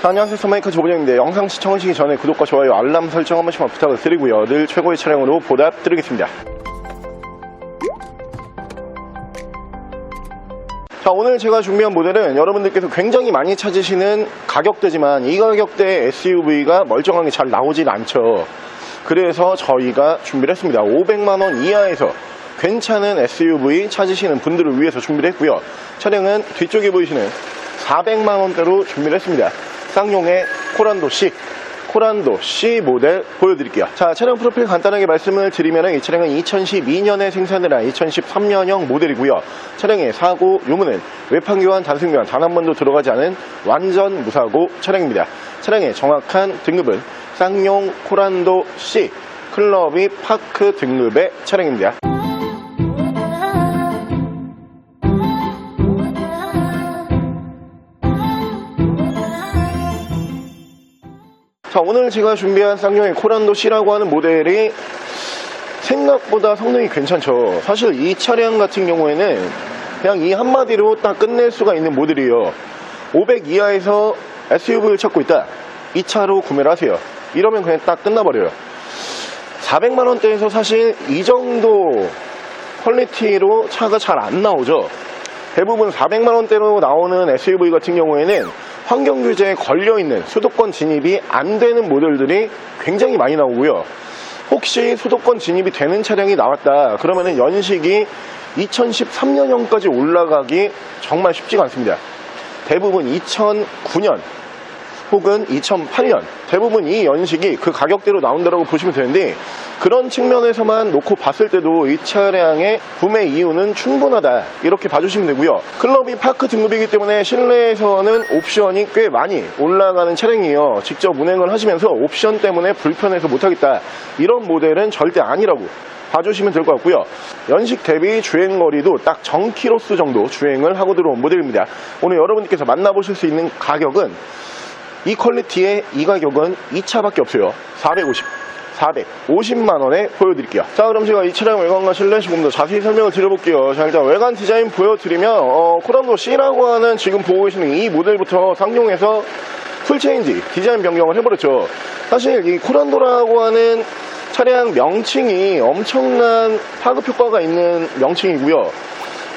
안녕하세요, 서메이커 조본영인데 영상 시청하시기 전에 구독과 좋아요, 알람 설정 한 번씩만 부탁을 드리고요. 늘 최고의 차량으로 보답드리겠습니다. 자, 오늘 제가 준비한 모델은 여러분들께서 굉장히 많이 찾으시는 가격대지만 이 가격대의 SUV가 멀쩡하게 잘 나오질 않죠. 그래서 저희가 준비를 했습니다. 500만원 이하에서 괜찮은 SUV 찾으시는 분들을 위해서 준비를 했고요. 차량은 뒤쪽에 보이시는 400만원대로 준비를 했습니다. 쌍용의 코란도 C 모델 보여드릴게요. 자, 차량 프로필 간단하게 말씀을 드리면 이 차량은 2012년에 생산을 한 2013년형 모델이고요. 차량의 사고 유무는 외판 교환, 단순 교환 단 한 번도 들어가지 않은 완전 무사고 차량입니다. 차량의 정확한 등급은 쌍용 코란도 C 클럽이 파크 등급의 차량입니다. 자, 오늘 제가 준비한 쌍용의 코란도 C라고 하는 모델이 생각보다 성능이 괜찮죠. 사실 이 차량 같은 경우에는 그냥 이 한마디로 딱 끝낼 수가 있는 모델이에요. 500 이하에서 SUV를 찾고 있다, 이 차로 구매를 하세요. 이러면 그냥 딱 끝나버려요. 400만원대에서 사실 이 정도 퀄리티로 차가 잘 안 나오죠. 대부분 400만원대로 나오는 SUV 같은 경우에는 환경규제에 걸려있는 수도권 진입이 안 되는 모델들이 굉장히 많이 나오고요. 혹시 수도권 진입이 되는 차량이 나왔다 그러면은 연식이 2013년형까지 올라가기 정말 쉽지가 않습니다. 대부분 2009년 혹은 2008년 대부분 이 연식이 그 가격대로 나온다고 보시면 되는데, 그런 측면에서만 놓고 봤을 때도 이 차량의 구매 이유는 충분하다 이렇게 봐주시면 되고요. 클럽이 파크 등급이기 때문에 실내에서는 옵션이 꽤 많이 올라가는 차량이에요. 직접 운행을 하시면서 옵션 때문에 불편해서 못하겠다, 이런 모델은 절대 아니라고 봐주시면 될 것 같고요. 연식 대비 주행거리도 딱 1000km 정도 주행을 하고 들어온 모델입니다. 오늘 여러분께서 만나보실 수 있는 가격은, 이 퀄리티의 이 가격은 이 차밖에 없어요. 450만원에 보여드릴게요. 자, 그럼 제가 이 차량 외관과 실내 조금 더 자세히 설명을 드려볼게요. 자, 일단 외관 디자인 보여드리면 코란도 C라고 하는 지금 보고 계시는 이 모델부터 쌍용에서 풀체인지 디자인 변경을 해버렸죠. 사실 이 코란도라고 하는 차량 명칭이 엄청난 파급 효과가 있는 명칭이고요.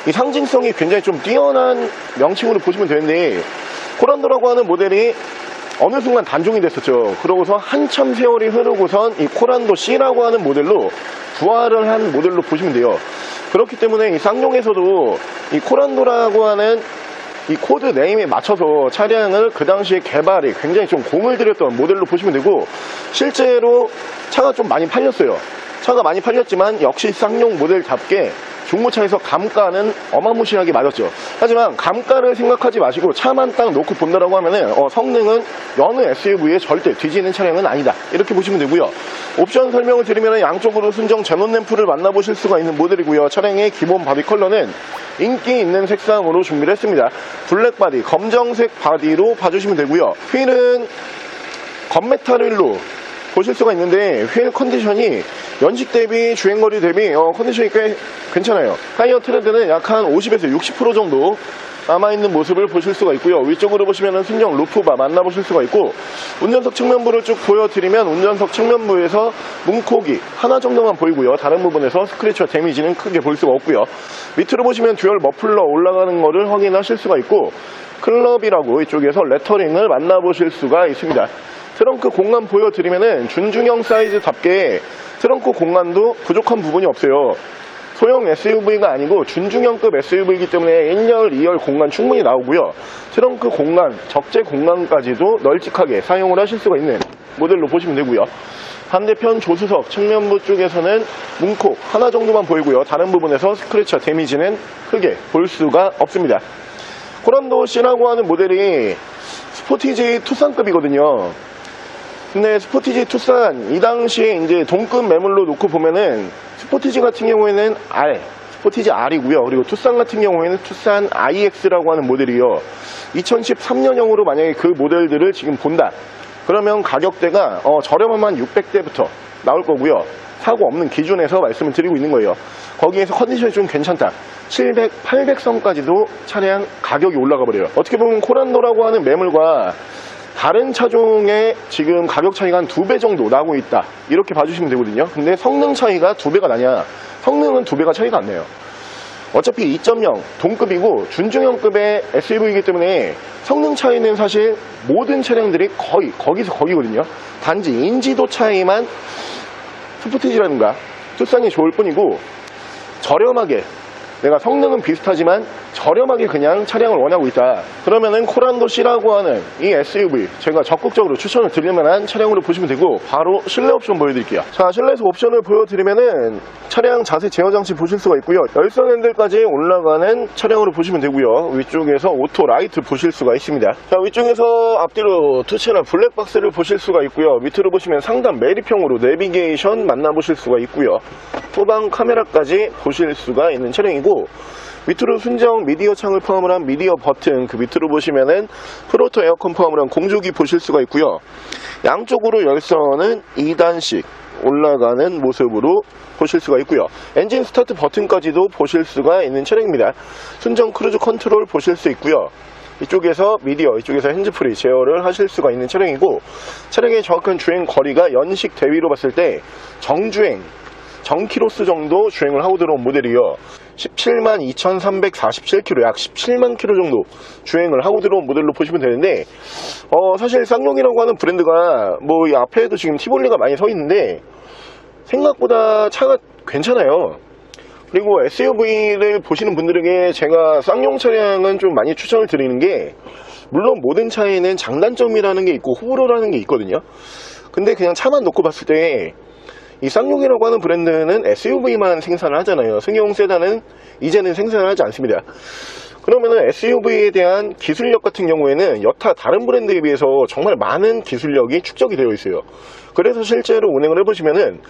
이 상징성이 굉장히 좀 뛰어난 명칭으로 보시면 되는데, 코란도라고 하는 모델이 어느 순간 단종이 됐었죠. 그러고서 한참 세월이 흐르고선 이 코란도 C라고 하는 모델로 부활을 한 모델로 보시면 돼요. 그렇기 때문에 이 쌍용에서도 이 코란도라고 하는 이 코드 네임에 맞춰서 차량을 그 당시에 개발에 굉장히 좀 공을 들였던 모델로 보시면 되고, 실제로 차가 좀 많이 팔렸어요. 차가 많이 팔렸지만 역시 쌍용 모델답게 중고차에서 감가는 어마무시하게 맞았죠. 하지만 감가를 생각하지 마시고 차만 딱 놓고 본다라고 하면은 성능은 여느 SUV에 절대 뒤지는 차량은 아니다 이렇게 보시면 되고요. 옵션 설명을 드리면 양쪽으로 순정 제논 램프를 만나보실 수가 있는 모델이고요. 차량의 기본 바디 컬러는 인기 있는 색상으로 준비를 했습니다. 블랙 바디, 검정색 바디로 봐주시면 되고요. 휠은 건메탈 휠로 보실 수가 있는데, 휠 컨디션이 연식 대비 주행거리 대비 컨디션이 꽤 괜찮아요. 타이어 트레드는 약 한 50에서 60% 정도 남아있는 모습을 보실 수가 있고요. 위쪽으로 보시면 순정 루프바 만나보실 수가 있고, 운전석 측면부를 쭉 보여드리면 운전석 측면부에서 문콕이 하나 정도만 보이고요. 다른 부분에서 스크래치와 데미지는 크게 볼 수가 없고요. 밑으로 보시면 듀얼 머플러 올라가는 거를 확인하실 수가 있고, 클럽이라고 이쪽에서 레터링을 만나보실 수가 있습니다. 트렁크 공간 보여드리면은 준중형 사이즈답게 트렁크 공간도 부족한 부분이 없어요. 소형 SUV가 아니고 준중형급 SUV이기 때문에 1열, 2열 공간 충분히 나오고요. 트렁크 공간, 적재 공간까지도 널찍하게 사용을 하실 수가 있는 모델로 보시면 되고요. 반대편 조수석 측면부 쪽에서는 문콕 하나 정도만 보이고요. 다른 부분에서 스크래치와 데미지는 크게 볼 수가 없습니다. 코란도 C라고 하는 모델이 스포티지 투싼급이거든요. 근데 스포티지 투싼 이 당시에 이제 동급 매물로 놓고 보면은 스포티지 같은 경우에는 스포티지 R이고요. 그리고 투싼 같은 경우에는 투싼 IX라고 하는 모델이요. 2013년형으로 만약에 그 모델들을 지금 본다 그러면 가격대가 저렴한 600대부터 나올 거고요. 사고 없는 기준에서 말씀을 드리고 있는 거예요. 거기에서 컨디션이 좀 괜찮다, 700, 800선까지도 차량 가격이 올라가 버려요. 어떻게 보면 코란도라고 하는 매물과 다른 차종의 지금 가격 차이가 한 2배 정도 나고 있다, 이렇게 봐주시면 되거든요. 근데 성능 차이가 2배가 나냐? 성능은 2배가 차이가 안 나요. 어차피 2.0 동급이고 준중형급의 SUV이기 때문에 성능 차이는 사실 모든 차량들이 거의 거기서 거기거든요. 단지 인지도 차이만 스포티지라든가 투싼이 좋을 뿐이고, 저렴하게, 내가 성능은 비슷하지만 저렴하게 그냥 차량을 원하고 있다, 그러면은 코란도 C라고 하는 이 SUV 제가 적극적으로 추천을 드릴 만한 차량으로 보시면 되고, 바로 실내 옵션 보여드릴게요. 자, 실내에서 옵션을 보여드리면은 차량 자세 제어 장치 보실 수가 있고요, 열선 핸들까지 올라가는 차량으로 보시면 되고요, 위쪽에서 오토 라이트 보실 수가 있습니다. 자, 위쪽에서 앞뒤로 투 채널 블랙박스를 보실 수가 있고요, 밑으로 보시면 상단 매립형으로 내비게이션 만나보실 수가 있고요, 후방 카메라까지 보실 수가 있는 차량이고, 밑으로 순정 미디어 창을 포함을 한 미디어 버튼, 그 밑으로 보시면은 프로토 에어컨 포함을 한 공조기 보실 수가 있고요, 양쪽으로 열선은 2단씩 올라가는 모습으로 보실 수가 있고요, 엔진 스타트 버튼까지도 보실 수가 있는 차량입니다. 순정 크루즈 컨트롤 보실 수 있고요, 이쪽에서 미디어, 이쪽에서 핸즈프리 제어를 하실 수가 있는 차량이고, 차량의 정확한 주행 거리가 연식 대비로 봤을 때 정주행, 정키로수 정도 주행을 하고 들어온 모델이요, 17만 2347km, 약 17만 km 정도 주행을 하고 들어온 모델로 보시면 되는데, 사실 쌍용이라고 하는 브랜드가 뭐 이 앞에도 지금 티볼리가 많이 서 있는데 생각보다 차가 괜찮아요. 그리고 SUV를 보시는 분들에게 제가 쌍용 차량은 좀 많이 추천을 드리는 게, 물론 모든 차에는 장단점이라는 게 있고 호불호라는 게 있거든요. 근데 그냥 차만 놓고 봤을 때 이 쌍용이라고 하는 브랜드는 SUV만 생산을 하잖아요. 승용 세단은 이제는 생산을 하지 않습니다. 그러면은 SUV에 대한 기술력 같은 경우에는 여타 다른 브랜드에 비해서 정말 많은 기술력이 축적이 되어 있어요. 그래서 실제로 운행을 해보시면은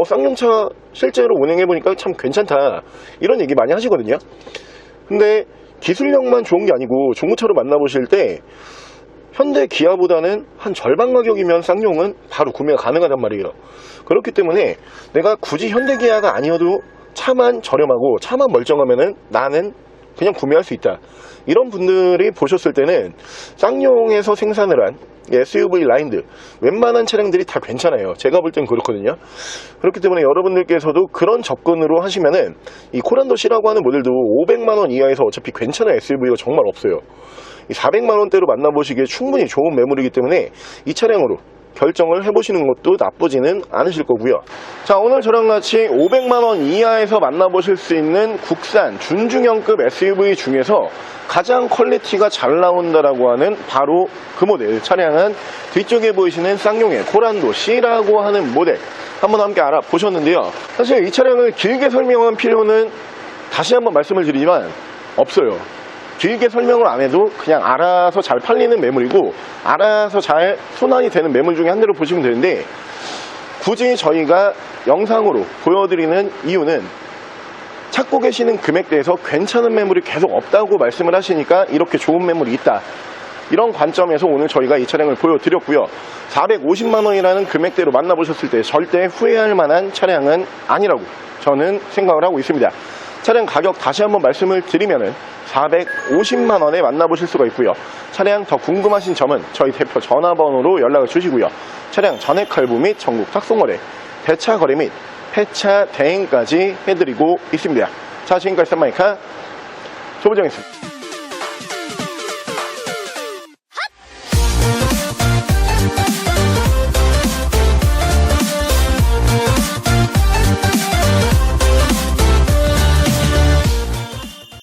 쌍용차 실제로 운행해보니까 참 괜찮다, 이런 얘기 많이 하시거든요. 근데 기술력만 좋은 게 아니고 중고차로 만나보실 때 현대 기아보다는 한 절반 가격이면 쌍용은 바로 구매가 가능하단 말이에요. 그렇기 때문에 내가 굳이 현대 기아가 아니어도 차만 저렴하고 차만 멀쩡하면은 나는 그냥 구매할 수 있다, 이런 분들이 보셨을 때는 쌍용에서 생산을 한 SUV 라인들 웬만한 차량들이 다 괜찮아요. 제가 볼 땐 그렇거든요. 그렇기 때문에 여러분들께서도 그런 접근으로 하시면은 이 코란도 C라고 하는 모델도 500만원 이하에서 어차피 괜찮은 SUV가 정말 없어요. 400만원대로 만나보시기에 충분히 좋은 매물이기 때문에 이 차량으로 결정을 해보시는 것도 나쁘지는 않으실 거고요. 자, 오늘 저랑 같이 500만원 이하에서 만나보실 수 있는 국산 준중형급 SUV 중에서 가장 퀄리티가 잘 나온다라고 하는 바로 그 모델 차량은 뒤쪽에 보이시는 쌍용의 코란도 C라고 하는 모델 한번 함께 알아보셨는데요. 사실 이 차량을 길게 설명할 필요는 다시 한번 말씀을 드리지만 없어요. 길게 설명을 안 해도 그냥 알아서 잘 팔리는 매물이고, 알아서 잘 순환이 되는 매물 중에 한 대로 보시면 되는데, 굳이 저희가 영상으로 보여드리는 이유는 찾고 계시는 금액대에서 괜찮은 매물이 계속 없다고 말씀을 하시니까 이렇게 좋은 매물이 있다, 이런 관점에서 오늘 저희가 이 차량을 보여드렸고요. 450만원이라는 금액대로 만나보셨을 때 절대 후회할 만한 차량은 아니라고 저는 생각을 하고 있습니다. 차량 가격 다시 한번 말씀을 드리면은 450만원에 만나보실 수가 있고요. 차량 더 궁금하신 점은 저희 대표 전화번호로 연락을 주시고요. 차량 전액 할부 및 전국 탁송거래, 대차 거래 및 폐차 대행까지 해드리고 있습니다. 자, 지금까지 썬마이카 조부정이었습니다.